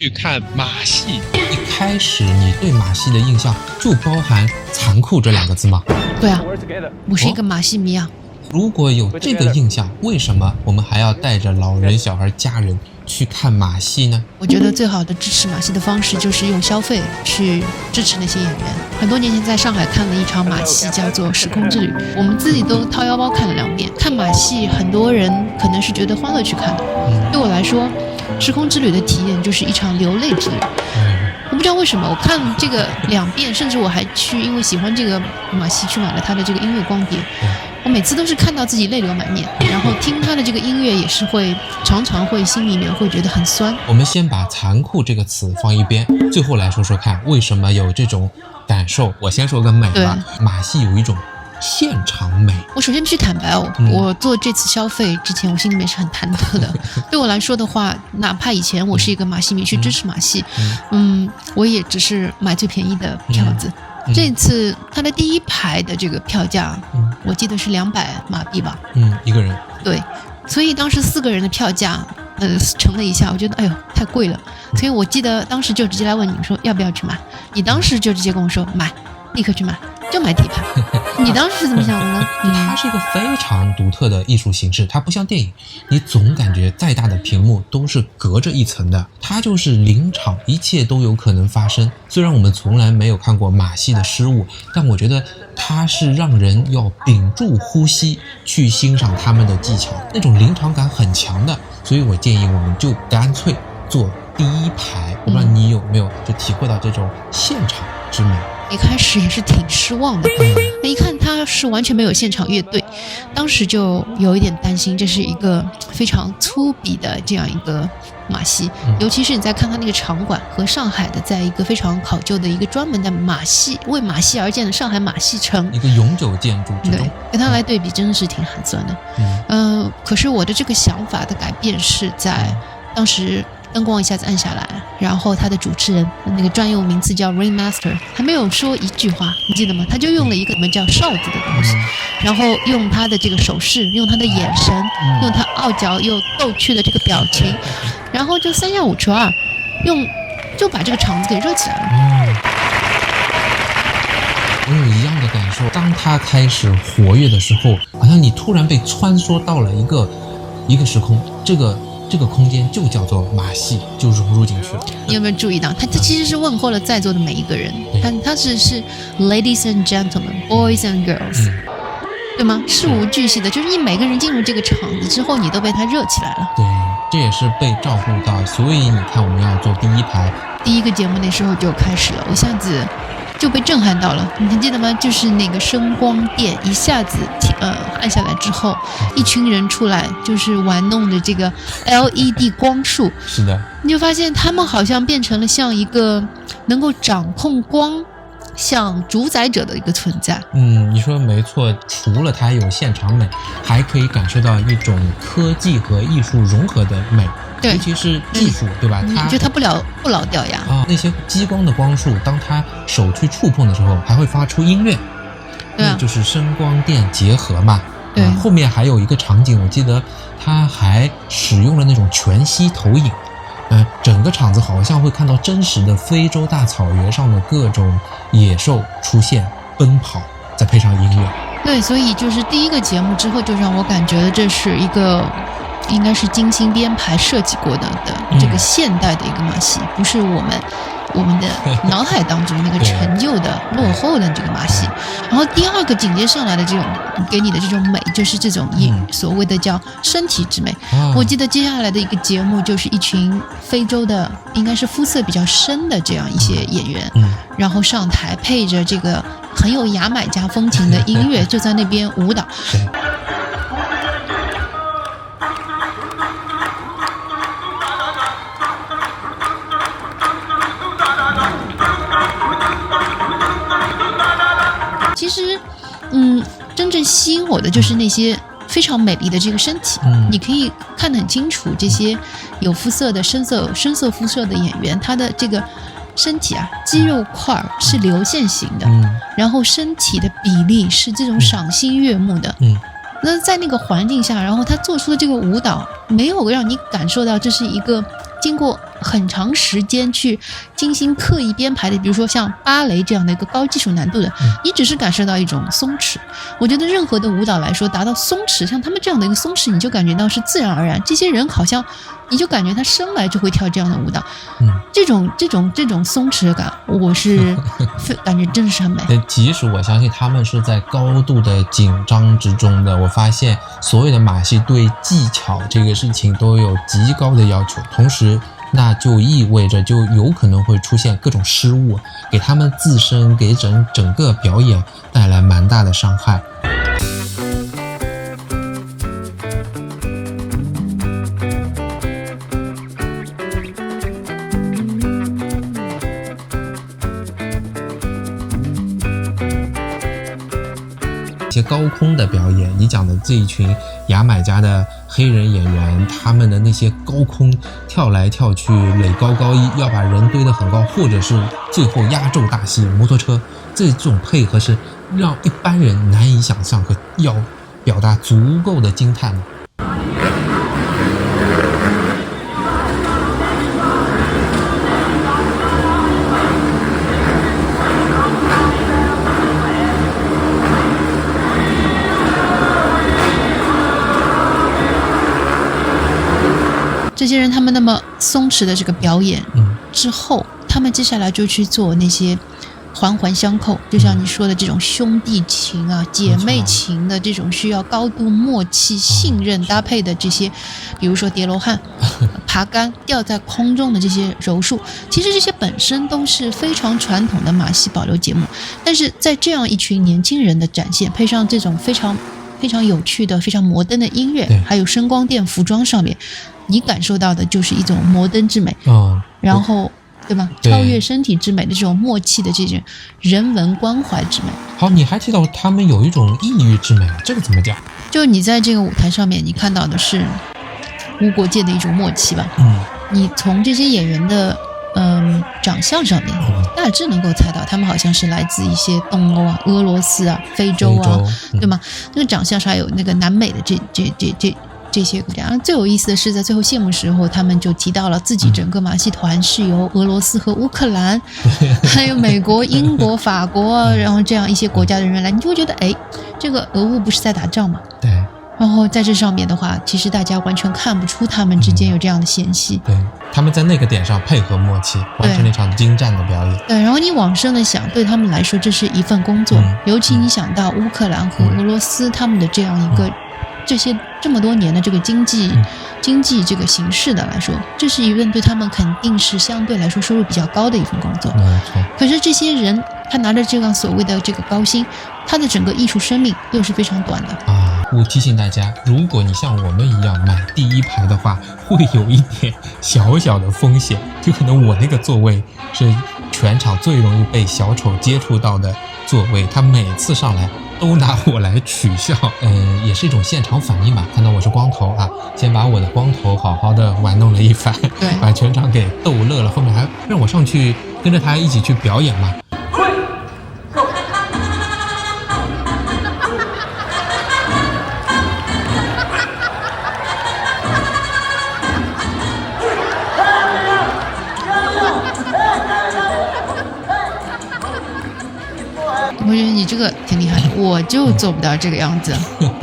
去看马戏。一开始你对马戏的印象就包含残酷这两个字吗？对啊，我是一个马戏迷啊。如果有这个印象，为什么我们还要带着老人、小孩、家人去看马戏呢？我觉得最好的支持马戏的方式就是用消费去支持那些演员。很多年前在上海看了一场马戏，叫做《时空之旅》，我们自己都掏腰包看了2遍。看马戏，很多人可能是觉得欢乐去看的，对我来说，《时空之旅》的体验就是一场流泪之旅。我不知道为什么，我看这个2遍，甚至我还因为喜欢这个马戏去买了他的这个音乐光碟。我每次都是看到自己泪流满面，然后听他的这个音乐也是常常会心里面会觉得很酸。我们先把残酷这个词放一边，最后来说说看为什么有这种感受。我先说个美吧，马戏有一种现场美。我首先必须坦白我做这次消费之前，我心里面是很忐忑的。对我来说的话，哪怕以前我是一个马戏迷，去支持马戏，我也只是买最便宜的票子。这次他的第一排的这个票价，我记得是200马币吧，一个人。对，所以当时4个人的票价，乘了一下，我觉得哎呦太贵了，所以我记得当时就直接来问你说要不要去买，你当时就直接跟我说买，立刻去买，就买底盘。你当时是怎么想的呢？它是一个非常独特的艺术形式，它不像电影，你总感觉再大的屏幕都是隔着一层的，它就是临场，一切都有可能发生。虽然我们从来没有看过马戏的失误，但我觉得它是让人要屏住呼吸去欣赏他们的技巧，那种临场感很强的。所以我建议我们就干脆坐第一排。我不知道你有没有就体会到这种现场之美。一开始也是挺失望的，一看他是完全没有现场乐队，当时就有一点担心，这是一个非常粗鄙的这样一个马戏，尤其是你在看他那个场馆和上海的，在一个非常考究的一个专门的马戏为马戏而建的上海马戏城，一个永久建筑之中，对，跟他来对比真的是挺寒酸的。可是我的这个想法的改变是在当时灯光一下子暗下来，然后他的主持人那个专用名词叫 Ringmaster， 还没有说一句话，你记得吗？他就用了一个我们叫哨子的东西，然后用他的这个手势，用他的眼神，用他傲娇又逗趣的这个表情，然后就3下5除2，就把这个场子给热起来了。我有一样的感受，当他开始活跃的时候，好像你突然被穿梭到了一个时空，这个空间就叫做马戏，就融入进去了。你有没有注意到，他其实是问候了在座的每一个人，他是 ladies and gentlemen, boys and girls，对吗？事无巨细的，就是你每个人进入这个场子之后，你都被他热起来了。对，这也是被照顾到，所以你看我们要坐第一排。第一个节目那时候就开始了，我一下子就被震撼到了，你还记得吗？就是那个声光电一下子按下来之后，一群人出来，就是玩弄着这个 LED 光束。是的，你就发现他们好像变成了像一个能够掌控光、像主宰者的一个存在。你说没错，除了它有现场美，还可以感受到一种科技和艺术融合的美。对，尤其是技术，对吧？你觉得它不老掉牙那些激光的光束，当它手去触碰的时候，还会发出音乐，对就是声光电结合嘛。对，后面还有一个场景，我记得它还使用了那种全息投影，整个场子好像会看到真实的非洲大草原上的各种野兽出现奔跑，再配上音乐。对，所以就是第一个节目之后，就让我感觉这是一个应该是精心编排设计过的这个现代的一个马戏，不是我们的脑海当中那个陈旧的落后的这个马戏。然后第二个紧接上来的这种给你的这种美，就是这种所谓的叫身体之美。我记得接下来的一个节目就是一群非洲的应该是肤色比较深的这样一些演员，然后上台配着这个很有牙买加风情的音乐，就在那边舞蹈。其实，真正吸引我的就是那些非常美丽的这个身体，你可以看得很清楚，这些有肤色的深色肤色的演员，他的这个身体啊，肌肉块是流线型的，然后身体的比例是这种赏心悦目的，那在那个环境下，然后他做出的这个舞蹈，没有让你感受到这是一个经过很长时间去精心刻意编排的，比如说像芭蕾这样的一个高技术难度的，你只是感受到一种松弛。我觉得任何的舞蹈来说，达到松弛，像他们这样的一个松弛，你就感觉到是自然而然。这些人好像你就感觉他生来就会跳这样的舞蹈，这种松弛感，我是感觉真的是很美。即使我相信他们是在高度的紧张之中的，我发现所有的马戏对技巧这个事情都有极高的要求，同时那就意味着就有可能会出现各种失误，给他们自身给整个表演带来蛮大的伤害。一些高空的表演，你讲的这一群牙买加的黑人演员，他们的那些高空跳来跳去垒高高一，要把人堆得很高，或者是最后压轴大戏摩托车，这种配合是让一般人难以想象和要表达足够的惊叹。这些人他们那么松弛的这个表演之后，他们接下来就去做那些环环相扣，就像你说的这种兄弟情啊、姐妹情的这种需要高度默契、信任搭配的这些，比如说叠罗汉、爬杆、吊在空中的这些柔术，其实这些本身都是非常传统的马戏保留节目，但是在这样一群年轻人的展现，配上这种非常有趣的、非常摩登的音乐，还有声光电、服装上面，你感受到的就是一种摩登之美，然后对吧？超越身体之美的这种默契的这种人文关怀之美。好，你还提到他们有一种异域之美，这个怎么讲？就你在这个舞台上面，你看到的是无国界的一种默契吧？你从这些演员的长相上面，大致能够猜到他们好像是来自一些东欧啊、俄罗斯啊、非洲啊，对吗？那个长相上还有那个南美的这些国家。最有意思的是，在最后谢幕时候，他们就提到了自己整个马戏团是由俄罗斯和乌克兰，还有美国、英国、法国，然后这样一些国家的人来，你就会觉得，哎，这个俄乌不是在打仗吗？对。然后在这上面的话，其实大家完全看不出他们之间有这样的嫌隙。对，他们在那个点上配合默契，完成了一场精湛的表演。对，然后你往深的想，对他们来说这是一份工作，尤其你想到乌克兰和俄罗斯他们的这样一个这么多年的这个经济这个形势的来说，这是一份对他们肯定是相对来说收入比较高的一份工作。没错。可是这些人他拿着这样所谓的这个高薪，他的整个艺术生命又是非常短的我提醒大家，如果你像我们一样买第一排的话，会有一点小小的风险，就可能我那个座位是全场最容易被小丑接触到的座位，他每次上来都拿我来取笑，也是一种现场反应吧。看到我是光头啊，先把我的光头好好的玩弄了一番，把全场给逗乐了，后面还让我上去跟着他一起去表演嘛。我觉得你这个挺厉害的，我就做不到这个样子。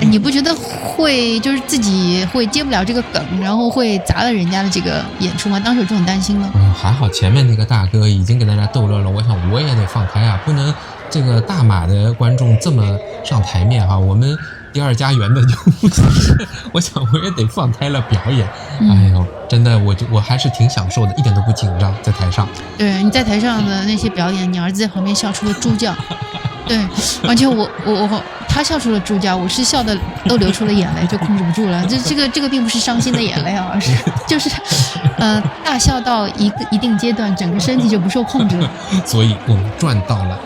你不觉得会就是自己会接不了这个梗，然后会砸了人家的这个演出吗？当时有这种担心吗？还好前面那个大哥已经给大家逗乐了，我想我也得放开啊，不能这个大马的观众这么上台面哈，我们第二家园的就不行，我想我也得放开了表演。哎呦，真的我还是挺享受的，一点都不紧张，在台上。对，你在台上的那些表演，你儿子在旁边笑出了猪叫。对，而且他笑出了猪叫，我是笑的都流出了眼泪，就控制不住了。这个并不是伤心的眼泪啊，而是就是大笑到一定阶段，整个身体就不受控制了。所以我们赚到了。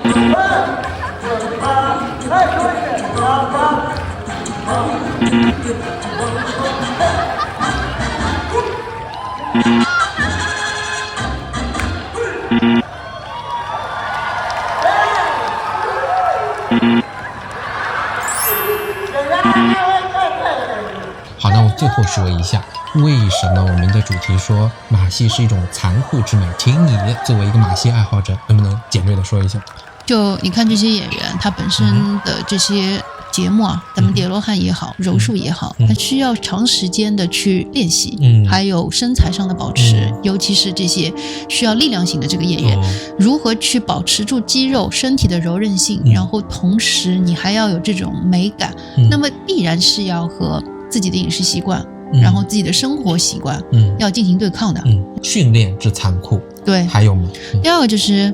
好，那我最后说一下，为什么我们的主题说马戏是一种残酷之美？请你作为一个马戏爱好者，能不能简略的说一下？就你看这些演员，他本身的这些节目啊，咱们叠罗汉也好，柔术也好，他需要长时间的去练习，还有身材上的保持，尤其是这些需要力量型的这个演员，如何去保持住肌肉、身体的柔韧性，然后同时你还要有这种美感，那么必然是要和自己的饮食习惯，然后自己的生活习惯，要进行对抗的。训练之残酷，对，还有吗？第二个就是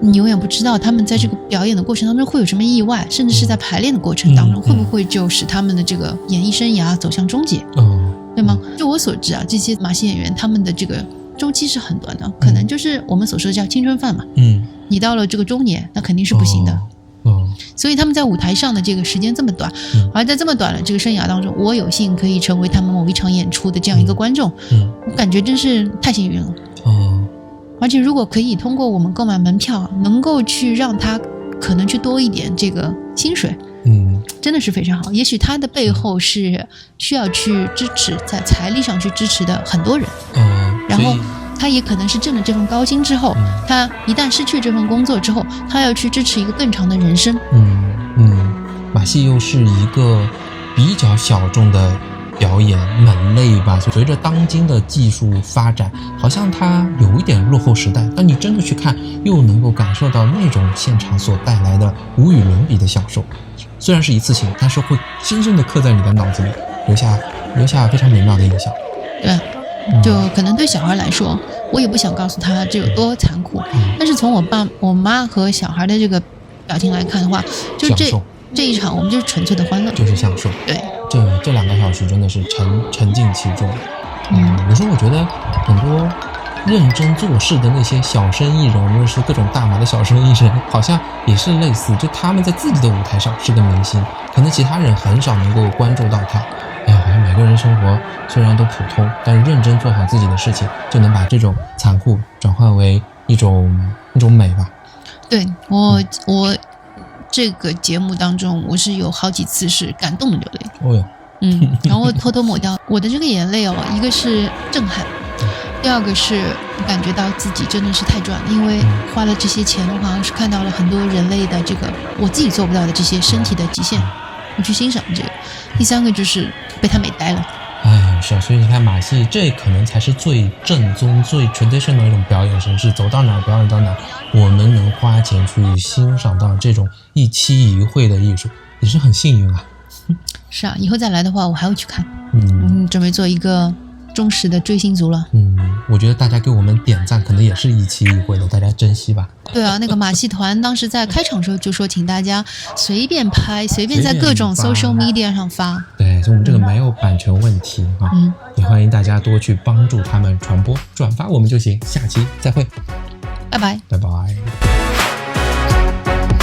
你永远不知道他们在这个表演的过程当中会有什么意外，甚至是在排练的过程当中，会不会就使他们的这个演艺生涯走向终结，对吗？就我所知啊，这些马戏演员他们的这个周期是很短的，可能就是我们所说的叫青春饭嘛。你到了这个中年，那肯定是不行的。所以他们在舞台上的这个时间这么短，而在这么短的这个生涯当中，我有幸可以成为他们某一场演出的这样一个观众，我感觉真是太幸运了。而且如果可以通过我们购买门票，能够去让他可能去多一点这个薪水，真的是非常好。也许他的背后是需要去支持，在财力上去支持的很多人，然后他也可能是挣了这份高薪之后，他一旦失去这份工作之后，他要去支持一个更长的人生。马戏又是一个比较小众的表演门类吧，随着当今的技术发展，好像它有一点落后时代，但你真的去看，又能够感受到那种现场所带来的无与伦比的享受。虽然是一次性，但是会深深的刻在你的脑子里，留下非常美妙的印象。对，就可能对小孩来说，我也不想告诉他这有多残酷，但是从我妈和小孩的这个表情来看的话，就这一场我们就是纯粹的欢乐，就是享受。对，这2个小时真的是沉浸其中。有时候我觉得很多认真做事的那些小生意人，无论是各种大马的小生意人，好像也是类似，就他们在自己的舞台上是个明星，可能其他人很少能够关注到他。好像每个人生活虽然都普通，但是认真做好自己的事情，就能把这种残酷转换为一种美吧。对，我这个节目当中，我是有好几次是感动的流泪。然后偷偷抹掉我的这个眼泪一个是震撼，第二个是感觉到自己真的是太赚了，因为花了这些钱的话，是看到了很多人类的这个我自己做不到的这些身体的极限，我去欣赏这个。第三个就是被他美呆了。是啊，所以你看马戏，这可能才是最正宗、最 traditional 的一种表演形式，走到哪儿表演到哪儿，我们能花钱去欣赏到这种一期一会的艺术，也是很幸运啊。是啊，以后再来的话，我还会去看。准备做一个忠实的追星族了。我觉得大家给我们点赞，可能也是一期一会的，大家珍惜吧。对啊，那个马戏团当时在开场的时候就说，请大家随便拍，随便在各种 social media 上发。对，就我们这个没有版权问题也欢迎大家多去帮助他们传播、转发我们就行。下期再会，拜拜，拜拜。